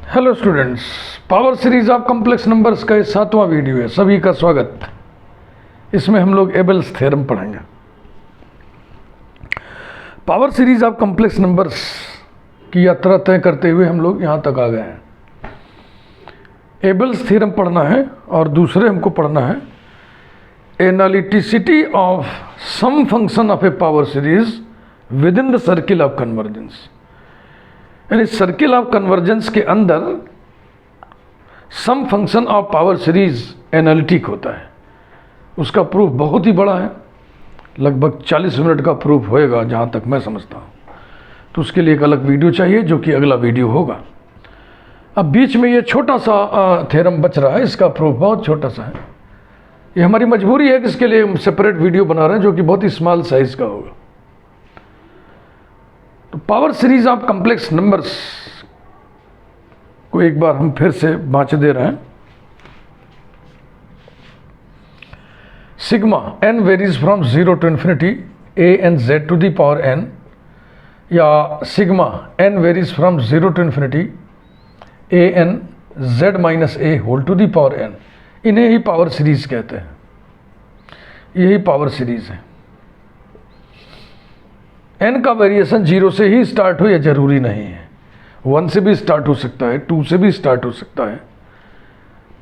Hello students, power series of complex numbers का ये 7वां video है। सभी का स्वागत। इसमें हम लोग एबल्स थ्योरम पढ़ेंगे। Power series of complex numbers की यात्रा तय करते हुए हम लोग यहाँ तक आ गए हैं। एबल्स थ्योरम पढ़ना है और दूसरे हमको पढ़ना है analyticity of sum function of a power series within the circle of convergence. यानी सर्किल ऑफ कन्वर्जेंस के अंदर sum function of power series analytic होता है। उसका प्रूफ बहुत ही बड़ा है, लगभग 40 मिनट का प्रूफ होएगा जहाँ तक मैं समझता हूँ। तो उसके लिए एक अलग वीडियो चाहिए जो कि अगला वीडियो होगा। अब बीच में ये छोटा सा थ्योरम बच रहा है, इसका प्रूफ बहुत छोटा सा है। ये हमारी मजबूरी है कि इसके लिए हम सेपरेट वीडियो बना रहे हैं जो कि बहुत ही स्मॉल साइज का होगा। तो power series of complex numbers को एक बार हम फिर से बाँच दे रहे हैं। Sigma n varies from 0 to infinity a n z to the power n, या sigma n varies from 0 to infinity a n z minus a whole to the power n। इन्हें ही पावर सीरीज कहते हैं। यही power series है। n का variation 0 से ही start हो, यह जरूरी नहीं है। 1 से भी स्टार्ट हो सकता है, 2 से भी स्टार्ट हो सकता है।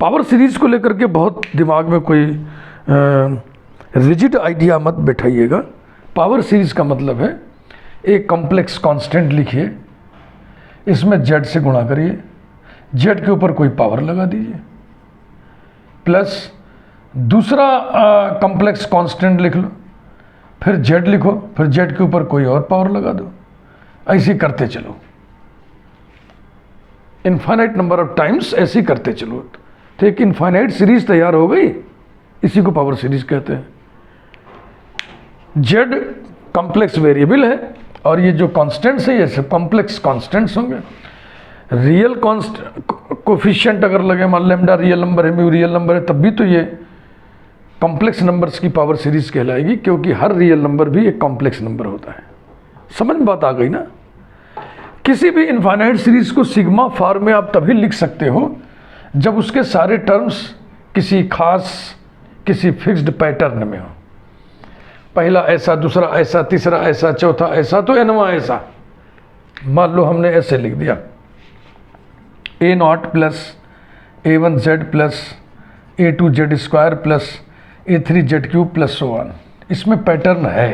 पावर सीरीज को लेकर के बहुत दिमाग में कोई रिजिड आइडिया मत बैठाइएगा। पावर सीरीज का मतलब है एक कॉम्प्लेक्स कांस्टेंट लिखिए, इसमें z से गुणा करिए, z के ऊपर कोई पावर लगा दीजिए, प्लस दूसरा कॉम्प्लेक्स कांस्टेंट लिख लो, फिर z लिखो, फिर z के ऊपर कोई और पावर लगा दो। ऐसे करते चलो, इनफाइनाइट नंबर ऑफ टाइम्स ऐसे करते चलो, तो एक इनफाइनाइट सीरीज तैयार हो गई। इसी को पावर सीरीज कहते हैं। z कॉम्प्लेक्स वेरिएबल है और ये जो कांस्टेंट्स है ये सब कॉम्प्लेक्स कांस्टेंट्स होंगे। रियल कोफिशिएंट अगर लगे, मान लैम्डा रियल नंबर है, म्यू रियल नंबर है, तब भी तो ये कॉम्प्लेक्स नंबर्स की पावर सीरीज कहलाएगी, क्योंकि हर रियल नंबर भी एक कॉम्प्लेक्स नंबर होता है। समझ में बात आ गई ना। किसी भी इनफाइनाइट सीरीज को सिग्मा फॉर्म में आप तभी लिख सकते हो जब उसके सारे टर्म्स किसी खास, किसी फिक्स्ड पैटर्न में हो। पहला ऐसा, दूसरा ऐसा, तीसरा ऐसा, चौथा ऐसा, तो एनवा ऐसा। मान लो हमने ऐसे लिख दिया a0 plus a1z plus a2z square plus a3z cube plus so on. इसमें पैटर्न है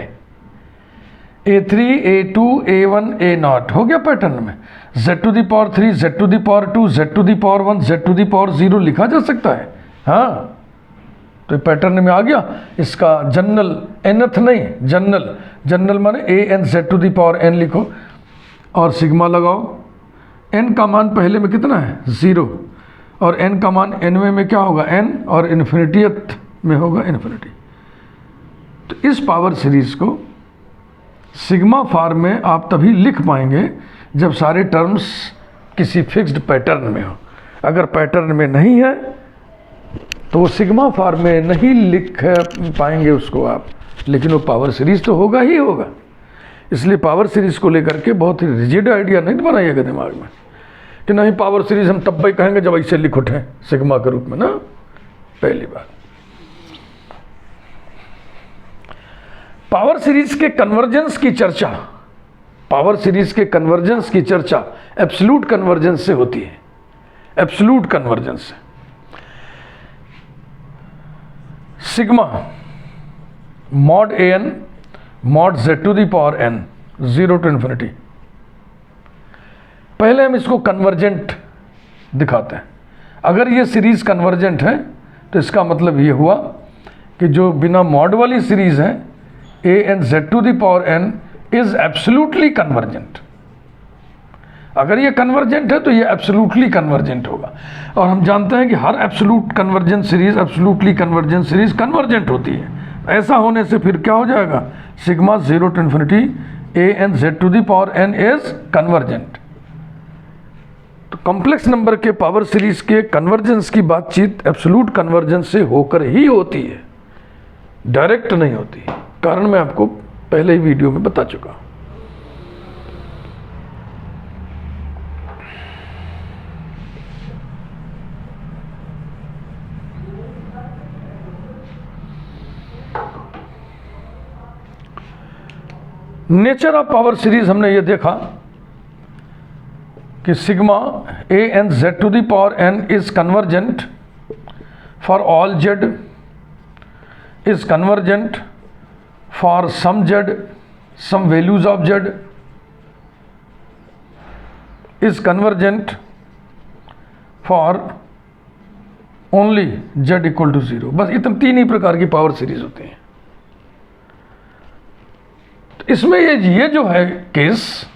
a3 a2 a1 a0 हो गया पैटर्न में। z to the power 3, z to the power 2, z to the power 1, z to the power 0 लिखा जा सकता है। हाँ, तो ये पैटर्न में आ गया। इसका जनरल, nth नहीं, जनरल माने a n z to the power n लिखो और सिग्मा लगाओ। n का मान पहले में कितना है? 0, और n का मान nवें में क्या होगा? n, और इन्फिनिटीथ में होगा इन्फिनिटी। तो इस पावर सीरीज को सिग्मा फॉर्म में आप तभी लिख पाएंगे जब सारे टर्म्स किसी फिक्स्ड पैटर्न में हो। अगर पैटर्न में नहीं है तो वो सिग्मा फॉर्म में नहीं लिख पाएंगे उसको आप, लेकिन वो पावर सीरीज तो होगा ही होगा। इसलिए पावर सीरीज को लेकर के बहुत ही रिजिड आइडिया नहीं बनाइएगा दिमाग में कि नहीं पावर सीरीज हम तब भी कहेंगे जब ऐसे लिख उठें सिग्मा के रूप में ना। पहली बात, पावर सीरीज के कन्वर्जेंस की चर्चा, पावर सीरीज के कन्वर्जेंस की चर्चा एब्सोल्यूट कन्वर्जेंस से होती है। एब्सोल्यूट कन्वर्जेंस से sigma mod an mod z to the power n 0 to infinity. पहले हम इसको कन्वर्जेंट दिखाते हैं। अगर ये सीरीज कन्वर्जेंट है तो इसका मतलब ये हुआ कि जो बिना मॉड वाली सीरीज है a n z to the power n is absolutely convergent. अगर ये कन्वर्जेंट है तो ये एब्सोल्युटली कन्वर्जेंट होगा। और हम जानते हैं कि हर absolute convergent series, absolutely convergent series convergent होती है। ऐसा होने से फिर क्या हो जाएगा? Sigma 0 to infinity a n z to the power n is convergent. तो कॉम्प्लेक्स नंबर के पावर सीरीज के कन्वर्जेंस की बातचीत एब्सोल्यूट कन्वर्जेंस से होकर ही होती है, डायरेक्ट नहीं होती। कारण मैं आपको पहले ही वीडियो में बता चुका हूं। नेचर ऑफ पावर सीरीज हमने ये देखा कि sigma a n z to the power n is convergent for all z, is convergent for some z, some values of z, is convergent for only z equal to 0। बस इतने तीन ही प्रकार की power series होती हैं। तो इसमें ये जो है केस,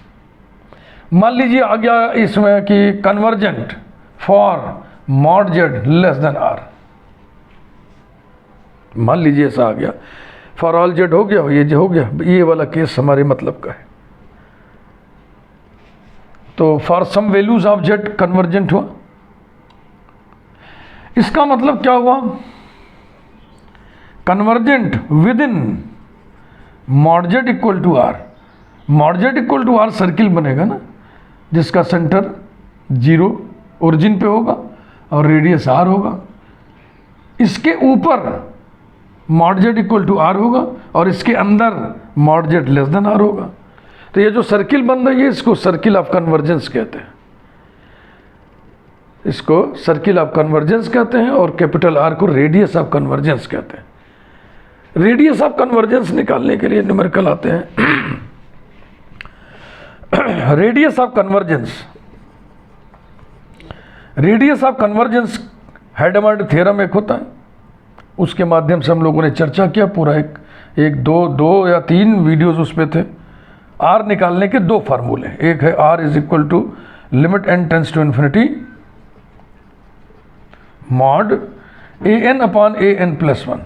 मान लीजिए आ गया इसमें कि convergent for mod z less than R, मान लीजिए ऐसा आ गया, फॉर ऑल जेड हो गया, ये जो हो गया, ये वाला केस हमारे मतलब का है। तो for some values of z convergent हुआ। इसका मतलब क्या हुआ, convergent within mod z equal to R. Mod z equal to R circle बनेगा ना, जिसका सेंटर 0 ओरिजिन पे होगा और रेडियस आर होगा। इसके ऊपर mod z equal to R होगा और इसके अंदर mod z less than R होगा। तो ये जो सर्किल बन रही है इसको सर्किल ऑफ कन्वर्जेंस कहते हैं, इसको सर्किल ऑफ कन्वर्जेंस कहते हैं, और कैपिटल आर को रेडियस ऑफ कन्वर्जेंस कहते हैं। रेडियस ऑफ कन्वर्जेंस निकालने के लिए न्यूमेरिकल आते हैं। Radius of convergence, radius of convergence Hadamard theorem एक होता है, उसके माध्यम से हम लोगों ने चर्चा किया, पूरा एक दो या 3 वीडियोस उस पे थे। आर निकालने के 2 फार्मूले, एक है R is equal to limit n tends to infinity mod a n upon a n plus 1,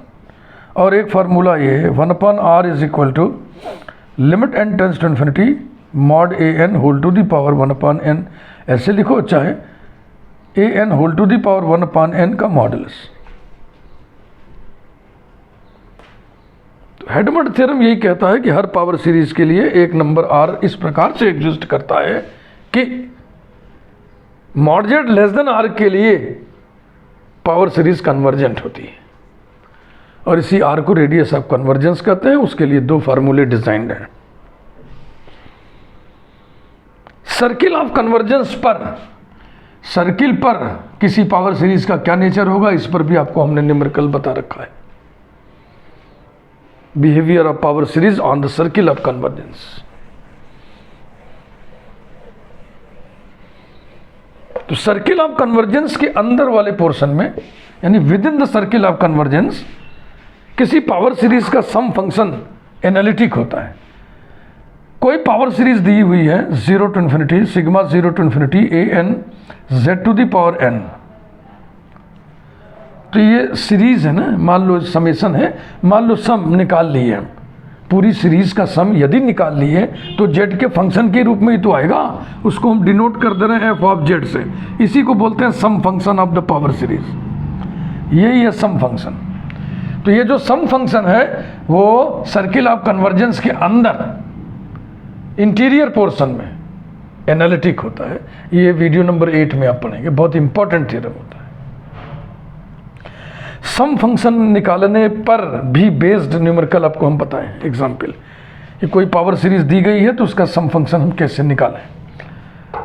और एक फार्मूला ये है 1 upon R is equal to limit n tends to infinity mod a n whole to the power 1 upon n. ऐसे लिखो चाहे a n whole to the power 1 upon n का modulus. तो Hadamard theorem यही कहता है कि हर पावर सीरीज के लिए एक नंबर आर इस प्रकार से एग्जिस्ट करता है कि mod z less than R के लिए पावर सीरीज कन्वर्जेंट होती है, और इसी आर को रेडियस ऑफ कन्वर्जेंस कहते हैं। उसके लिए 2 फार्मूले डिजाइंड हैं। सर्किल ऑफ कन्वर्जेंस पर, सर्किल पर किसी पावर सीरीज का क्या नेचर होगा, इस पर भी आपको हमने न्यूमेरिकल बता रखा है। Behaviour of power series on the circle of convergence. तो सर्किल ऑफ कन्वर्जेंस के अंदर वाले पोर्शन में, यानी with in the circle of convergence, किसी पावर सीरीज का सम फंक्शन एनालिटिक होता है। कोई पावर सीरीज दी हुई है 0 to infinity sigma 0 to infinity a n z to the power n. तो ये सीरीज है ना, मान लो समेशन है, मान लो सम निकाल लिए हम, पूरी सीरीज का सम यदि निकाल लिए तो जेड के फंक्शन के रूप में ही तो आएगा। उसको हम डिनोट कर दे रहे हैं एफ ऑफ जेड से, इसी को बोलते हैं sum function of the power series. यही है सम फंक्शन। तो ये जो सम फंक्शन है वो सर्किल ऑफ कन्वर्जेंस के अंदर इंटीरियर पोर्शन में एनालिटिक होता है। ये वीडियो नंबर 8 में आप पढ़ेंगे, बहुत इंपॉर्टेंट थ्योरम होता है। सम फंक्शन निकालने पर भी बेस्ड न्यूमेरिकल आपको हम बताएं। एग्जाम्पल कि कोई पावर सीरीज दी गई है तो उसका सम फंक्शन हम कैसे निकालें,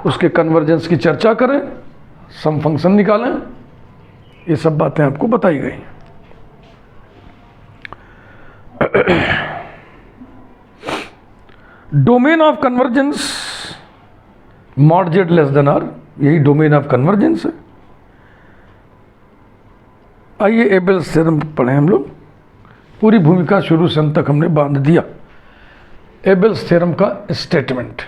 उसके कन्वर्जेंस की चर्चा करें, सम फंक्शन निकालें, ये सब बातें आपको बताई गई। Domain of convergence mod z less than R, यही डोमेन ऑफ कन्वर्जेंस है। आइए एबेल्स थ्योरम पढ़ें हम लोग। पूरी भूमिका शुरू से अंत तक हमने बांध दिया। एबेल्स थ्योरम का statement,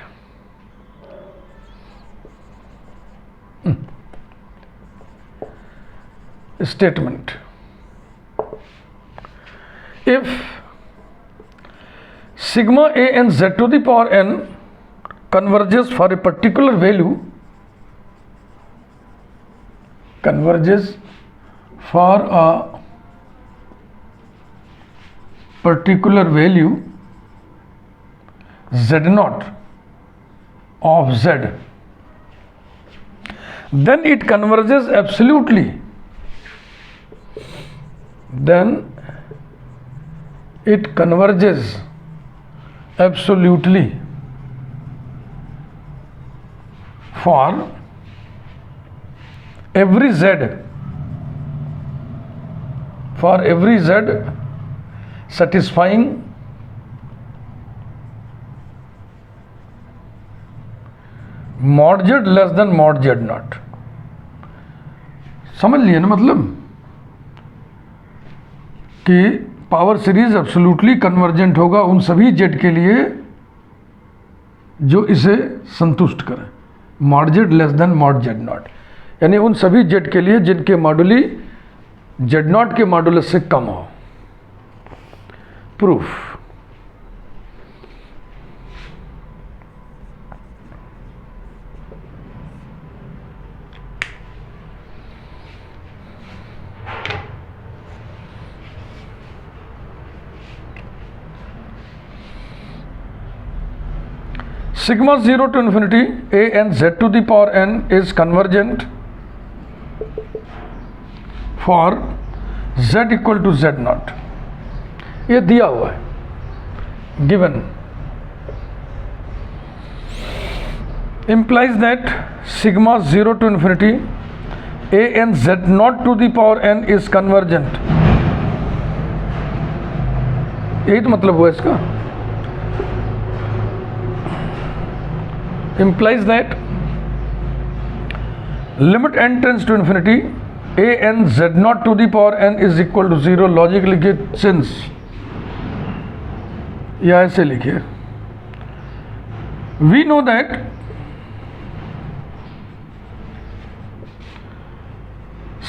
statement, if sigma a n z to the power n converges for a particular value, converges for a particular value z naught of z, then it converges absolutely, then it converges absolutely for every z satisfying mod z less then mod z not. समझ लिए ना मतलब कि power series absolutely convergent होगा उन सभी Z के लिए जो इसे संतुष्ट करें, mod z less then mod z not, यानी उन सभी जेड के लिए जिनके मॉडुली जेड नॉट के मॉडुलस से कम हो। Proof sigma 0 to infinity a n z to the power n is convergent for z equal to z naught। ये दिया हुआ है, given implies that sigma 0 to infinity a n z naught to the power n is convergent। यही तो मतलब हुआ इसका। implies that limit n tends to infinity a n z naught to the power n is equal to 0। Logic लिखिए since, या ऐसे लिखिए we know that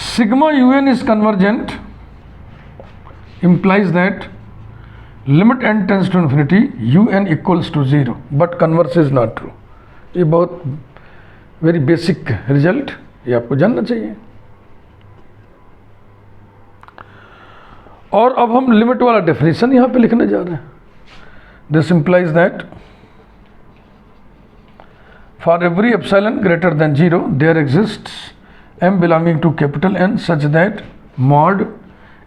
sigma un is convergent implies that limit n tends to infinity un equals to 0 but converse is not true। ये बहुत very basic result, ये आपको जानना चाहिए। और अब हम लिमिट वाला डेफिनेशन यहां पे लिखने जा रहे हैं। This implies that for every epsilon greater than 0 there exists m belonging to capital N such that mod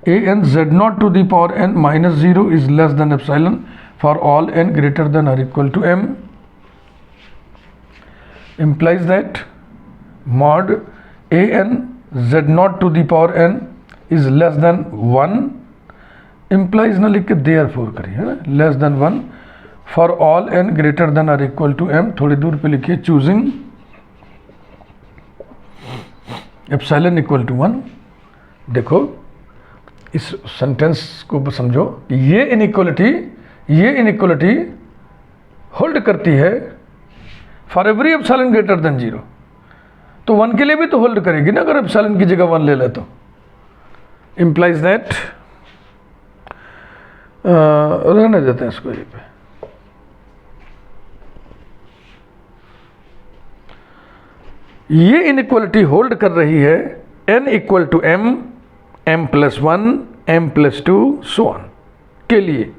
a n z naught to the power n minus 0 is less than epsilon for all n greater than or equal to m। implies that mod a n z naught to the power n is less than 1। implies ना लिख के therefore करिए, है ना, less than 1 for all n greater than or equal to m। थोड़ी दूर पे लिखिए choosing epsilon equal to 1। देखो इस सेंटेंस को समझो, ये इनइक्वलिटी होल्ड करती है for every epsilon greater than 0। तो 1 के लिए भी तो होल्ड करेगी ना, अगर एप्सिलॉन की जगह 1 ले ले तो। इंप्लाइज दैट रहने देते हैं इसको, यहीं पे ये इनइक्वलिटी होल्ड कर रही है n equal to m, m+1, m+2 so on के लिए।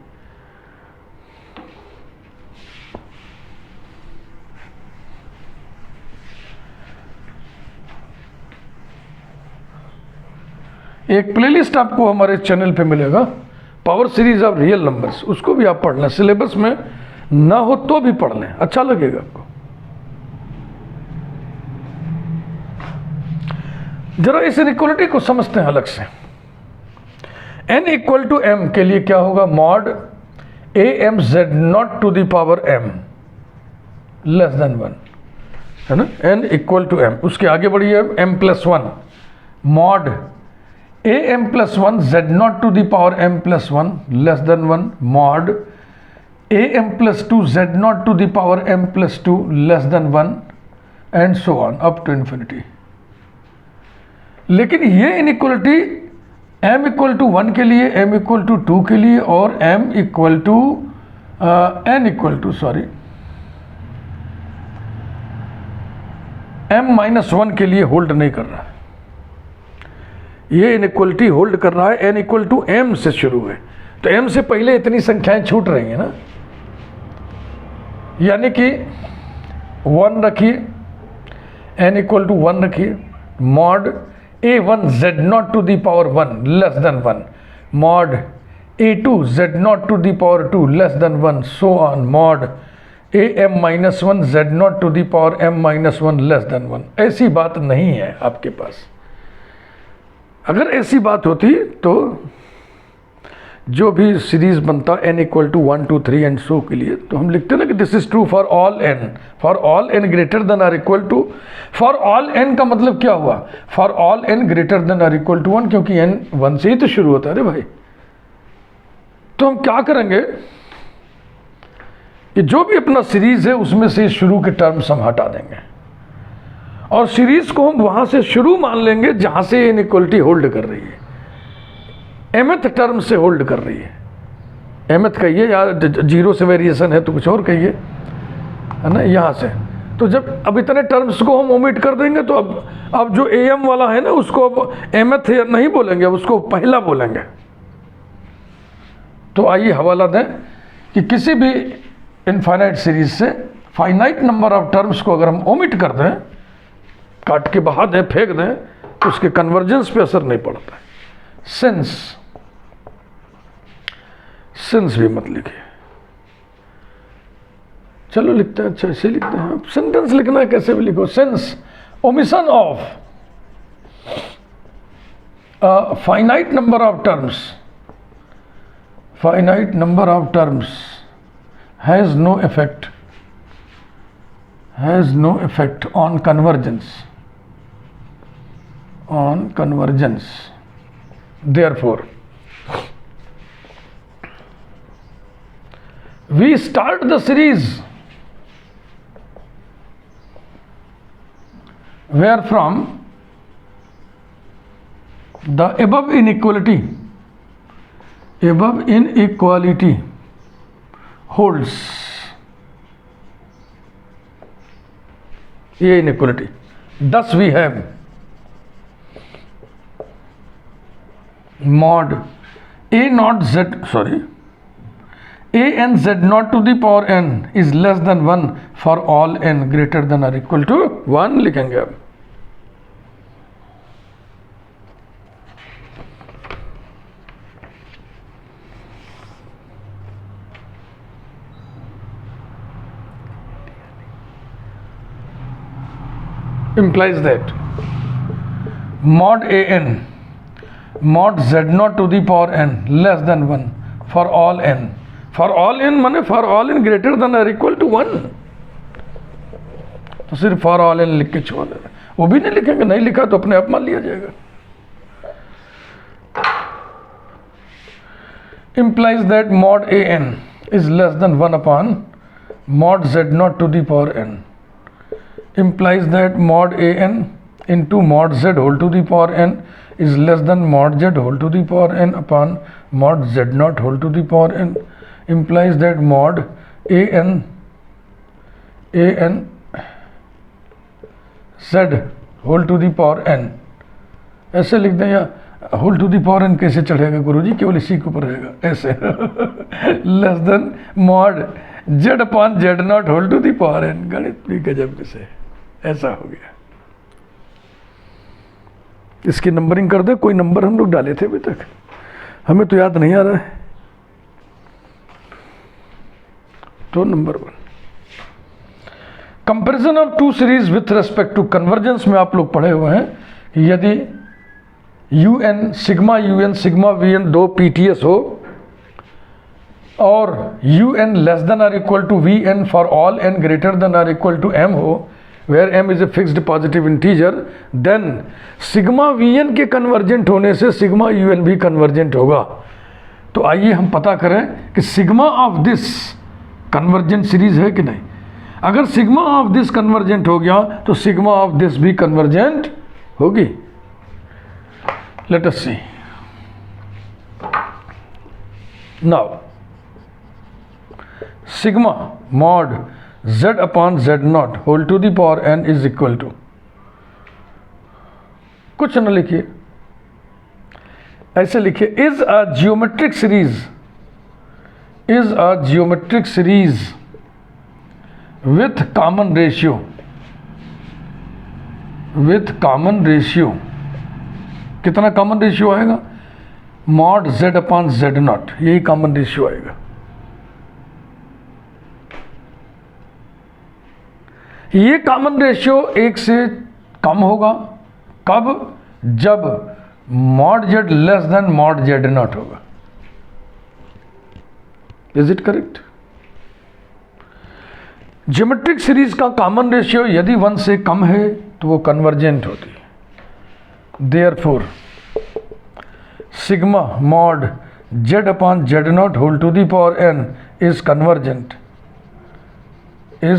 एक प्लेलिस्ट आपको हमारे चैनल पे मिलेगा, power series of real numbers, उसको भी आप पढ़ लें, सिलेबस में ना हो तो भी पढ़ लें, अच्छा लगेगा आपको। जरा इस इनइक्वलिटी को समझते हैं अलग से। n इक्वल टू m के लिए क्या होगा, mod a m z not to the power m less than 1, है ना, n इक्वल टू m। उसके आगे बढ़िए m+1 mod a m+1 z not to the power m+1 less than 1 mod a m+2 z not to the power m+2 less than 1 and so on up to infinity. लेकिन ये inequality m equal to 1 के लिए, m equal to 2 के लिए और m equal to n equal to m-1 के लिए hold नहीं कर रहा है। ये इनइक्वलिटी होल्ड कर रहा है n इक्वल टू m से शुरू है, तो m से पहले इतनी संख्याएं छूट रही हैं ना, यानी कि 1 रखिए, n इक्वल टू 1 रखिए, mod a1 z not to the power 1 less than 1 mod a2 z0 to the power 2 less than 1 so on mod am minus 1 z0 to the power m minus 1 less than 1। ऐसी बात नहीं है आपके पास। अगर ऐसी बात होती तो जो भी सीरीज बनता n equal to 1 2 3 and so के लिए, तो हम लिखते ना कि this is true for all n greater than or equal to, for all n का मतलब क्या हुआ, for all n greater than or equal to 1, क्योंकि n 1 से ही तो शुरू होता है रे भाई। तो हम क्या करेंगे कि जो भी अपना सीरीज है उसमें से शुरू के टर्म्स हम हटा देंगे और सीरीज को हम वहां से शुरू मान लेंगे जहां से इनइक्वलिटी होल्ड कर रही है, mth टर्म से होल्ड कर रही है। mth कहिए या 0 से वेरिएशन है तो कुछ और कहिए, है ना, यहाँ से। तो जब अब इतने टर्म्स को हम ओमिट कर देंगे तो अब जो am वाला है ना उसको अब mth नहीं बोलेंगे, अब उसको पहला बोलेंगे। तो आइए हवाला दें कि किसी भी इनफाइनाइट सीरीज से फाइनाइट नंबर ऑफ टर्म्स को अगर हम ओमिट कर दें, काट के बहा दें, फेंक दें, तो उसके कन्वर्जेंस पे असर नहीं पड़ता है। सिंस भी मत लिखिए, चलो लिखते हैं, अच्छा ऐसे लिखते हैं। सेंटेंस लिखना है कैसे भी लिखो। Since omission of finite number of terms, finite number of terms has no effect on convergence, therefore we start the series where from the above inequality holds, ये inequality, thus we have mod a n z naught to the power n is less than 1 for all n greater than or equal to 1 लिखेंगे अब। implies that mod an mod z naught to the power n less than 1 for all n माने for all n greater than or equal to 1। तो सिर्फ for all n लिख के छोड़ देना, वो भी नहीं लिखेंगे, नहीं लिखा तो अपने आप मान लिया जाएगा। implies that mod an is less than 1 upon mod z naught to the power n, implies that mod an into mod z whole to the power n is less than mod z whole to the power n upon mod z naught whole to the power n, implies that mod an z whole to the power n, ऐसे लिख दें, या whole to the power n कैसे चढ़ेगा गुरुजी, केवल इसी के ऊपर रहेगा ऐसे less than mod z upon z not whole to the power n. गणित भी गजब से ऐसा हो गया। इसकी नंबरिंग कर दे, कोई नंबर हम लोग डाले थे अभी तक, हमें तो याद नहीं आ रहा है। तो number 1, comparison of two series with respect to convergence में आप लोग पढ़े हुए हैं कि यदि UN सिग्मा VN दो PTS हो और UN less than or equal to VN for all n greater than or equal to M हो, where M is a fixed positive integer, then sigma VN के कन्वर्जेंट होने से sigma UN भी convergent होगा। तो आइए हम पता करें कि sigma of this convergent series है कि नहीं। अगर सिग्मा ऑफ दिस कन्वर्जेंट हो गया तो सिग्मा ऑफ दिस भी कन्वर्जेंट होगी। Let us see. Now, sigma mod z upon z naught whole to the power n is equal to, कुछ न लिखिए, ऐसे लिखिए, is a geometric series with common ratio, कितना कॉमन रेशियो आएगा, mod z upon z0, यही common ratio आएगा। ये कॉमन रेशियो 1 से कम होगा कब? जब mod z less than mod z0 होगा। Is it correct? Geometric series का कॉमन रेशियो यदि 1 से कम है तो वो कन्वर्जेंट होती है। Therefore sigma mod z upon z0 whole to the power n is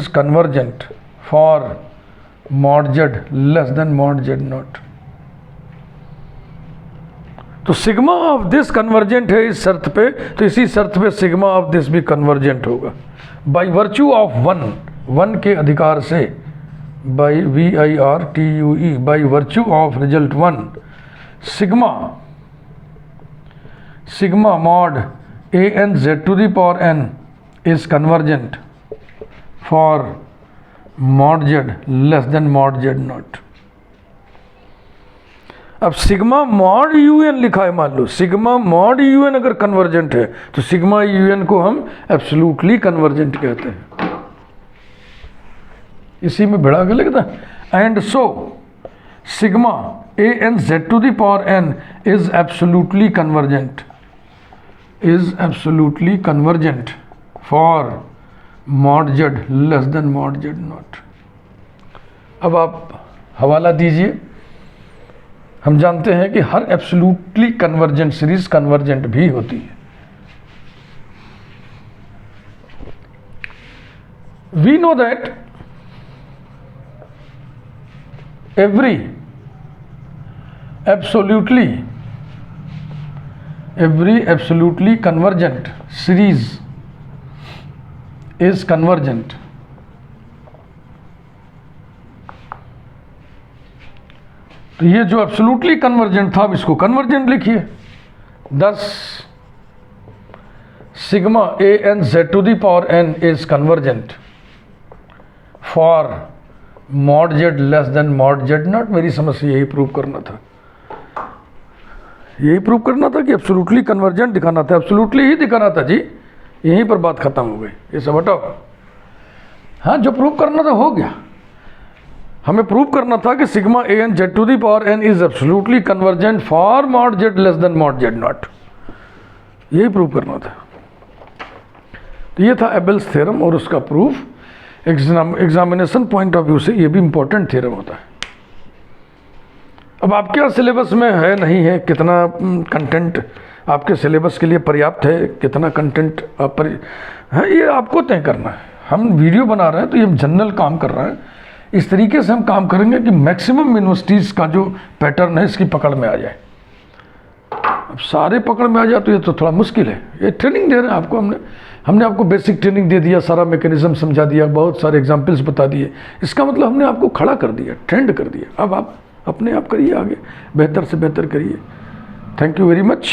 convergent for mod z less than mod z0। तो सिग्मा ऑफ दिस कन्वर्जेंट है इस शर्त पे, तो इसी शर्त पे सिग्मा ऑफ दिस भी कन्वर्जेंट होगा। बाई वर्च्यू ऑफ वन के अधिकार से, by VIRTUE, by virtue of result 1, sigma mod AN Z to the power n is convergent for mod z less than mod z0। अब sigma mod UN लिखा है, मान लो sigma mod UN अगर convergent है तो सिग्मा UN को हम एब्सोल्युटली कन्वर्जेंट कहते हैं। इसी में भिड़ा के लिखता है। And so sigma AN Z to the power n is absolutely convergent for mod z less than mod z0। अब आप हवाला दीजिए। हम जानते हैं कि हर एब्सोल्युटली कन्वर्जेंट सीरीज कन्वर्जेंट भी होती है। We know that every absolutely convergent series is convergent। तो ये जो एब्सोल्युटली कन्वर्जेंट था, अब इसको कन्वर्जेंट लिखिए। thus sigma AN Z to the power n is convergent for mod z less than mod z0। मेरी समस्या यही प्रूव करना था, कि एब्सोल्युटली कन्वर्जेंट दिखाना था, एब्सोल्युटली ही दिखाना था जी। यहीं पर बात खत्म हो गई। ये सब हटाओ। हाँ, जो प्रूव करना था हो गया। हमें प्रूव करना था कि sigma AN Z to the power n is absolutely convergent for mod z less than mod z0। यही प्रूव करना था। तो ये था एबेल्स थ्योरम और उसका proof. Examination point of view से ये भी इंपॉर्टेंट थ्योरम होता है। अब आपके यहाँ सिलेबस में है नहीं है, कितना कंटेंट आपके सिलेबस के लिए पर्याप्त है, कितना कंटेंट है, ये आपको तय करना है। हम वीडियो बना रहे हैं तो ये जनरल काम कर रहे हैं। इस तरीके से हम काम करेंगे कि मैक्सिमम यूनिवर्सिटीज़ का जो पैटर्न है इसकी पकड़ में आ जाए। अब सारे पकड़ में आ जाए तो ये तो थोड़ा मुश्किल है। ये ट्रेनिंग दे रहे हैं आपको, हमने आपको बेसिक ट्रेनिंग दे दिया, सारा मैकेनिज्म समझा दिया, बहुत सारे एग्जाम्पल्स बता दिए। इसका मतलब हमने आपको खड़ा कर दिया, ट्रेंड कर दिया। अब आप अपने आप करिए, आगे बेहतर से बेहतर करिए। Thank you very much.